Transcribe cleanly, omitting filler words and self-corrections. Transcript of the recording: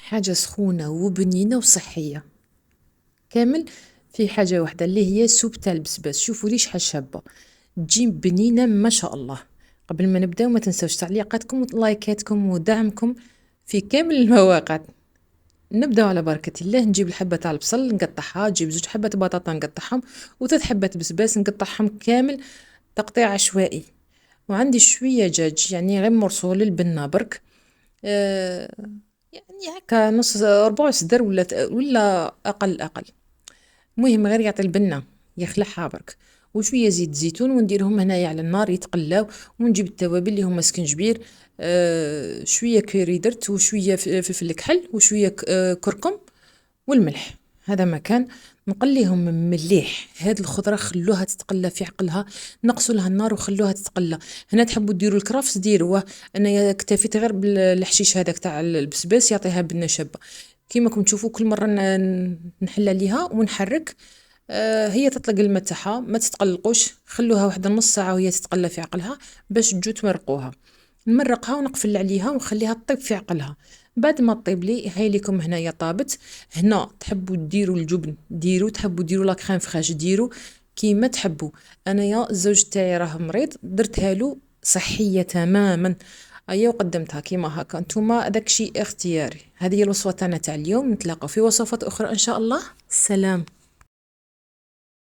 حاجة سخونة وبنينة وصحية كامل. في حاجة واحدة اللي هي سوب تاع البسباس، شوفوا لي شحال شابة، تجي بنينة ما شاء الله. قبل ما نبداو ما تنسوش تعليقاتكم ولايكاتكم ودعمكم في كامل المواقع. نبداو على بركة الله. نجيب الحبة تاع البصل نقطعها، نجيب زوج حبات بطاطا نقطعهم، وثلاث حبات بسباس نقطعهم كامل تقطيع عشوائي. وعندي شوية دجاج يعني غير مرسول البنة برك، آه يعني هكا نص ربع صدر ولا اقل. المهم غير يعطي البنه يخلعها برك، وشويه زيت زيتون ونديرهم هنايا على النار يتقلاو. ونجيب التوابل اللي هما سكنجبير، شويه كوري درت، وشويه فلفل كحل، وشويه كركم والملح. هذا مكان نقليهم مليح. هاد الخضره خلوها تتقلى في عقلها، نقصوا لها النار وخلوها تتقلى. هنا تحبوا ديروا الكرفس ديروه، انا اكتفيت غير بالحشيش هذاك تاع البسباس يعطيها بنه شابه. كيما راكم تشوفوا كل مره نحل عليها ونحرك، هي تطلق الماء تاعها. ما تتقلقوش، خلوها واحد نص ساعه وهي تتقلى في عقلها باش تجو تمرقوها. نمرقها ونقفل عليها ونخليها تطيب في عقلها. بعد ما طيب لي هاي لكم هنايا طابت. هنا تحبوا ديروا الجبن ديروا، تحبوا ديروا لا كريم فريش ديروا، كيما تحبوا. انايا الزوج تاعي راه مريض درتها له صحيه تماما، ايا وقدمتها كيما هكا. نتوما داكشي اختياري. هذه هي الوصفه تاعنا تاع اليوم، نتلاقاو في وصفات اخرى ان شاء الله. سلام.